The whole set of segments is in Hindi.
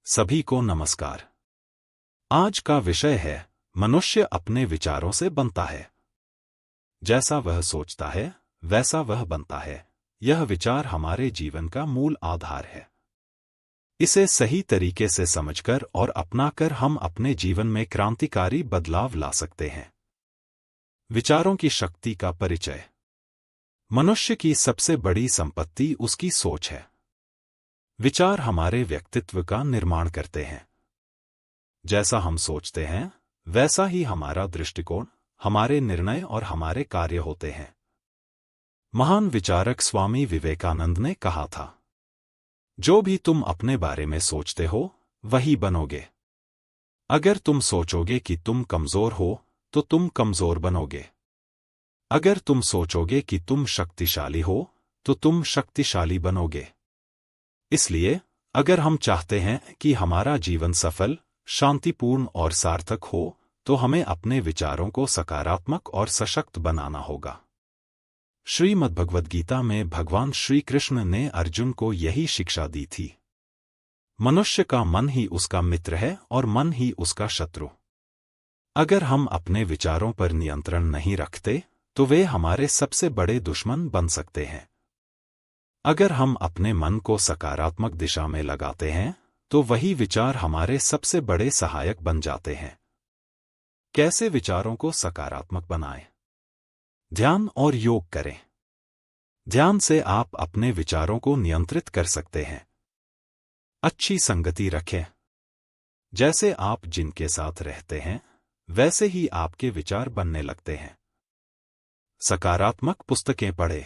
सभी को नमस्कार। आज का विषय है मनुष्य अपने विचारों से बनता है। जैसा वह सोचता है वैसा वह बनता है। यह विचार हमारे जीवन का मूल आधार है। इसे सही तरीके से समझकर और अपनाकर हम अपने जीवन में क्रांतिकारी बदलाव ला सकते हैं। विचारों की शक्ति का परिचय। मनुष्य की सबसे बड़ी संपत्ति उसकी सोच है। विचार हमारे व्यक्तित्व का निर्माण करते हैं। जैसा हम सोचते हैं वैसा ही हमारा दृष्टिकोण, हमारे निर्णय और हमारे कार्य होते हैं। महान विचारक स्वामी विवेकानंद ने कहा था, जो भी तुम अपने बारे में सोचते हो वही बनोगे। अगर तुम सोचोगे कि तुम कमजोर हो तो तुम कमजोर बनोगे। अगर तुम सोचोगे कि तुम शक्तिशाली हो तो तुम शक्तिशाली बनोगे। इसलिए अगर हम चाहते हैं कि हमारा जीवन सफल, शांतिपूर्ण और सार्थक हो तो हमें अपने विचारों को सकारात्मक और सशक्त बनाना होगा। श्रीमद्भगवद्गीता में भगवान श्री कृष्ण ने अर्जुन को यही शिक्षा दी थी। मनुष्य का मन ही उसका मित्र है और मन ही उसका शत्रु। अगर हम अपने विचारों पर नियंत्रण नहीं रखते तो वे हमारे सबसे बड़े दुश्मन बन सकते हैं। अगर हम अपने मन को सकारात्मक दिशा में लगाते हैं तो वही विचार हमारे सबसे बड़े सहायक बन जाते हैं। कैसे विचारों को सकारात्मक बनाएं? ध्यान और योग करें। ध्यान से आप अपने विचारों को नियंत्रित कर सकते हैं। अच्छी संगति रखें। जैसे आप जिनके साथ रहते हैं वैसे ही आपके विचार बनने लगते हैं। सकारात्मक पुस्तकें पढ़ें।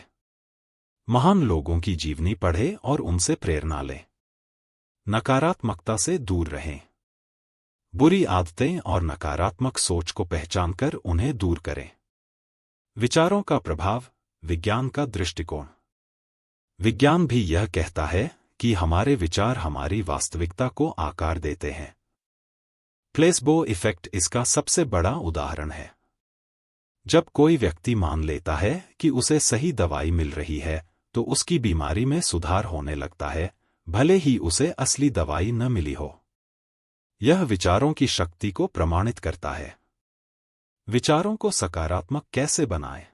महान लोगों की जीवनी पढ़ें और उनसे प्रेरणा लें। नकारात्मकता से दूर रहें। बुरी आदतें और नकारात्मक सोच को पहचानकर उन्हें दूर करें। विचारों का प्रभाव, विज्ञान का दृष्टिकोण। विज्ञान भी यह कहता है कि हमारे विचार हमारी वास्तविकता को आकार देते हैं। प्लेसबो इफेक्ट इसका सबसे बड़ा उदाहरण है। जब कोई व्यक्ति मान लेता है कि उसे सही दवाई मिल रही है तो उसकी बीमारी में सुधार होने लगता है, भले ही उसे असली दवाई न मिली हो। यह विचारों की शक्ति को प्रमाणित करता है। विचारों को सकारात्मक कैसे बनाएं?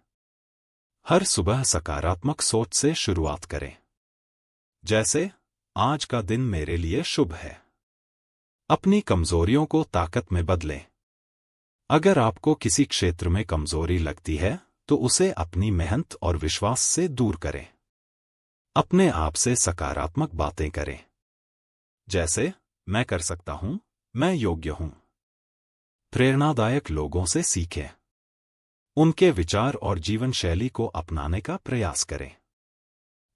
हर सुबह सकारात्मक सोच से शुरुआत करें। जैसे, आज का दिन मेरे लिए शुभ है। अपनी कमजोरियों को ताकत में बदलें। अगर आपको किसी क्षेत्र में कमजोरी लगती है तो उसे अपनी मेहनत और विश्वास से दूर करें। अपने आप से सकारात्मक बातें करें। जैसे, मैं कर सकता हूं, मैं योग्य हूं। प्रेरणादायक लोगों से सीखें। उनके विचार और जीवन शैली को अपनाने का प्रयास करें।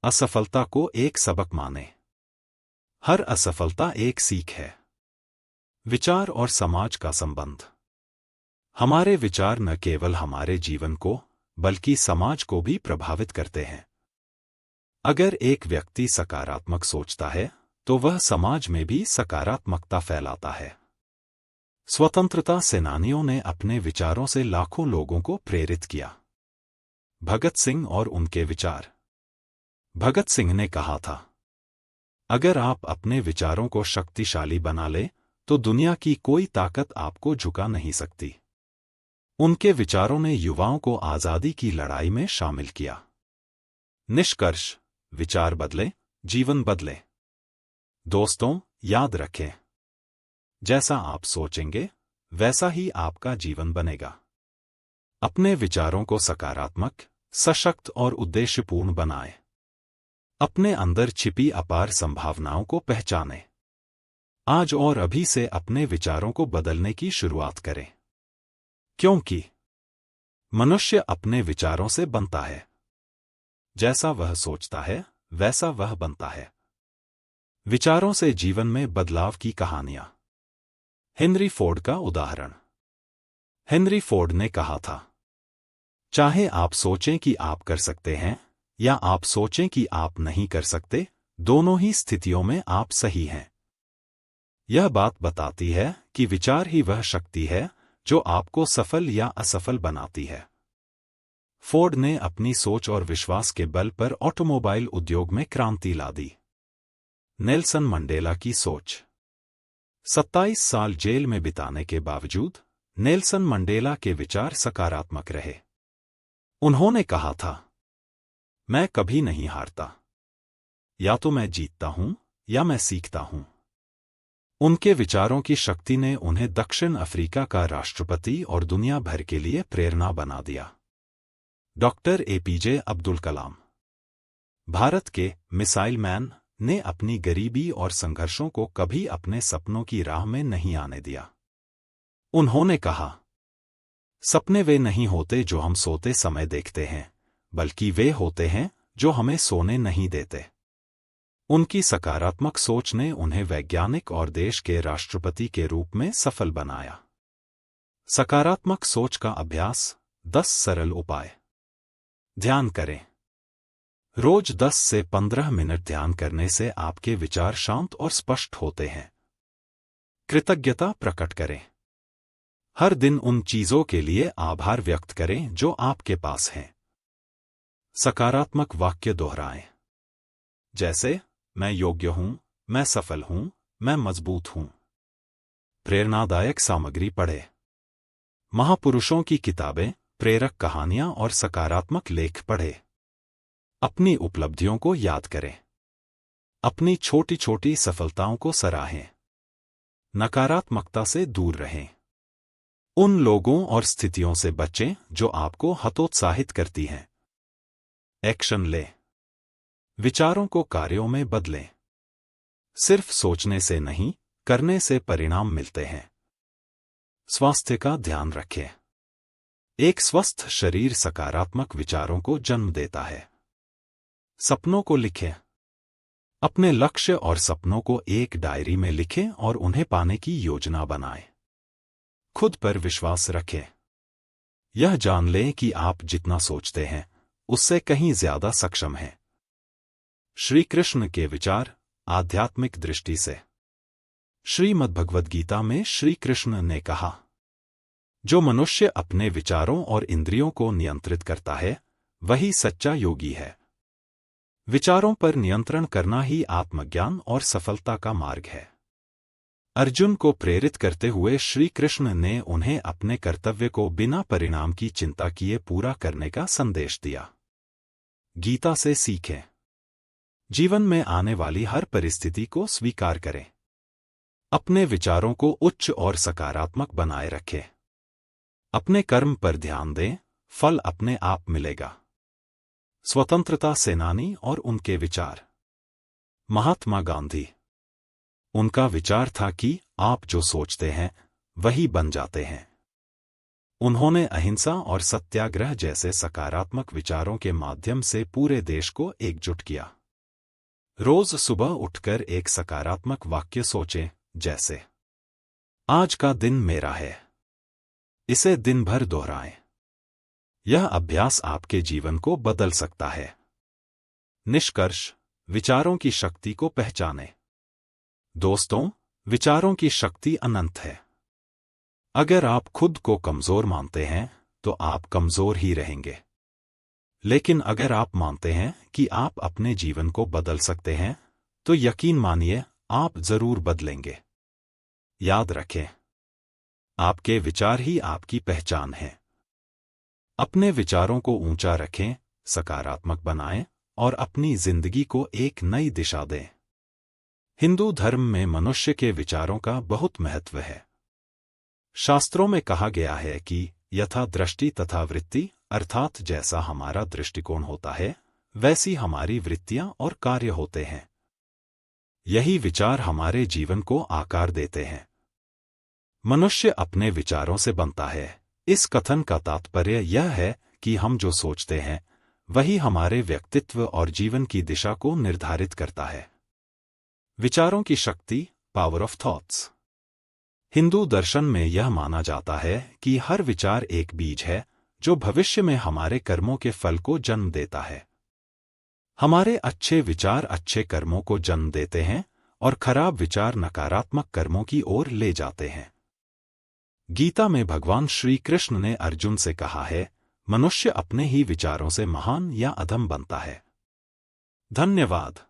असफलता को एक सबक मानें। हर असफलता एक सीख है। विचार और समाज का संबंध। हमारे विचार न केवल हमारे जीवन को बल्कि समाज को भी प्रभावित करते हैं। अगर एक व्यक्ति सकारात्मक सोचता है तो वह समाज में भी सकारात्मकता फैलाता है। स्वतंत्रता सेनानियों ने अपने विचारों से लाखों लोगों को प्रेरित किया। भगत सिंह और उनके विचार। भगत सिंह ने कहा था, अगर आप अपने विचारों को शक्तिशाली बना ले तो दुनिया की कोई ताकत आपको झुका नहीं सकती। उनके विचारों ने युवाओं को आजादी की लड़ाई में शामिल किया। निष्कर्ष, विचार बदले, जीवन बदले। दोस्तों, याद रखें, जैसा आप सोचेंगे वैसा ही आपका जीवन बनेगा। अपने विचारों को सकारात्मक, सशक्त और उद्देश्यपूर्ण बनाएं। अपने अंदर छिपी अपार संभावनाओं को पहचानें। आज और अभी से अपने विचारों को बदलने की शुरुआत करें। क्योंकि मनुष्य अपने विचारों से बनता है। जैसा वह सोचता है वैसा वह बनता है। विचारों से जीवन में बदलाव की कहानियां। हेनरी फोर्ड का उदाहरण। हेनरी फोर्ड ने कहा था, चाहे आप सोचें कि आप कर सकते हैं या आप सोचें कि आप नहीं कर सकते, दोनों ही स्थितियों में आप सही हैं। यह बात बताती है कि विचार ही वह शक्ति है जो आपको सफल या असफल बनाती है। फोर्ड ने अपनी सोच और विश्वास के बल पर ऑटोमोबाइल उद्योग में क्रांति ला दी। नेल्सन मंडेला की सोच। 27 साल जेल में बिताने के बावजूद नेल्सन मंडेला के विचार सकारात्मक रहे। उन्होंने कहा था, मैं कभी नहीं हारता, या तो मैं जीतता हूं या मैं सीखता हूं। उनके विचारों की शक्ति ने उन्हें दक्षिण अफ्रीका का राष्ट्रपति और दुनिया भर के लिए प्रेरणा बना दिया। डॉक्टर एपीजे अब्दुल कलाम, भारत के मिसाइल मैन, ने अपनी गरीबी और संघर्षों को कभी अपने सपनों की राह में नहीं आने दिया। उन्होंने कहा, सपने वे नहीं होते जो हम सोते समय देखते हैं, बल्कि वे होते हैं जो हमें सोने नहीं देते। उनकी सकारात्मक सोच ने उन्हें वैज्ञानिक और देश के राष्ट्रपति के रूप में सफल बनाया। सकारात्मक सोच का अभ्यास, 10 सरल उपाय। ध्यान करें। रोज 10 से 15 मिनट ध्यान करने से आपके विचार शांत और स्पष्ट होते हैं। कृतज्ञता प्रकट करें। हर दिन उन चीजों के लिए आभार व्यक्त करें जो आपके पास हैं। सकारात्मक वाक्य दोहराएं, जैसे मैं योग्य हूं, मैं सफल हूं, मैं मजबूत हूं। प्रेरणादायक सामग्री पढ़ें। महापुरुषों की किताबें, प्रेरक कहानियां और सकारात्मक लेख पढ़ें। अपनी उपलब्धियों को याद करें। अपनी छोटी छोटी सफलताओं को सराहें। नकारात्मकता से दूर रहें। उन लोगों और स्थितियों से बचें जो आपको हतोत्साहित करती हैं। एक्शन लें। विचारों को कार्यों में बदलें। सिर्फ सोचने से नहीं, करने से परिणाम मिलते हैं। स्वास्थ्य का ध्यान रखें। एक स्वस्थ शरीर सकारात्मक विचारों को जन्म देता है। सपनों को लिखें। अपने लक्ष्य और सपनों को एक डायरी में लिखें और उन्हें पाने की योजना बनाएं। खुद पर विश्वास रखें। यह जान लें कि आप जितना सोचते हैं, उससे कहीं ज्यादा सक्षम हैं। श्री कृष्ण के विचार, आध्यात्मिक दृष्टि से। श्रीमद्भगवद्गीता में श्री कृष्ण ने कहा, जो मनुष्य अपने विचारों और इंद्रियों को नियंत्रित करता है, वही सच्चा योगी है। विचारों पर नियंत्रण करना ही आत्मज्ञान और सफलता का मार्ग है। अर्जुन को प्रेरित करते हुए श्री कृष्ण ने उन्हें अपने कर्तव्य को बिना परिणाम की चिंता किए पूरा करने का संदेश दिया। गीता से सीखें। जीवन में आने वाली हर परिस्थिति को स्वीकार करें। अपने विचारों को उच्च और सकारात्मक बनाए रखें। अपने कर्म पर ध्यान दें, फल अपने आप मिलेगा। स्वतंत्रता सेनानी और उनके विचार। महात्मा गांधी, उनका विचार था कि आप जो सोचते हैं वही बन जाते हैं। उन्होंने अहिंसा और सत्याग्रह जैसे सकारात्मक विचारों के माध्यम से पूरे देश को एकजुट किया। रोज सुबह उठकर एक सकारात्मक वाक्य सोचें, जैसे आज का दिन मेरा है। इसे दिन भर दोहराएं। यह अभ्यास आपके जीवन को बदल सकता है। निष्कर्ष, विचारों की शक्ति को पहचानें। दोस्तों, विचारों की शक्ति अनंत है। अगर आप खुद को कमजोर मानते हैं, तो आप कमजोर ही रहेंगे। लेकिन अगर आप मानते हैं कि आप अपने जीवन को बदल सकते हैं, तो यकीन मानिए, आप जरूर बदलेंगे। याद रखें, आपके विचार ही आपकी पहचान है। अपने विचारों को ऊंचा रखें, सकारात्मक बनाएं और अपनी जिंदगी को एक नई दिशा दें। हिंदू धर्म में मनुष्य के विचारों का बहुत महत्व है। शास्त्रों में कहा गया है कि यथा दृष्टि तथा वृत्ति, अर्थात जैसा हमारा दृष्टिकोण होता है, वैसी हमारी वृत्तियां और कार्य होते हैं। यही विचार हमारे जीवन को आकार देते हैं। मनुष्य अपने विचारों से बनता है। इस कथन का तात्पर्य यह है कि हम जो सोचते हैं, वही हमारे व्यक्तित्व और जीवन की दिशा को निर्धारित करता है। विचारों की शक्ति, पावर ऑफ थॉट्स। हिंदू दर्शन में यह माना जाता है कि हर विचार एक बीज है जो भविष्य में हमारे कर्मों के फल को जन्म देता है। हमारे अच्छे विचार अच्छे कर्मों को जन्म देते हैं और खराब विचार नकारात्मक कर्मों की ओर ले जाते हैं। गीता में भगवान श्री कृष्ण ने अर्जुन से कहा है, मनुष्य अपने ही विचारों से महान या अधम बनता है। धन्यवाद।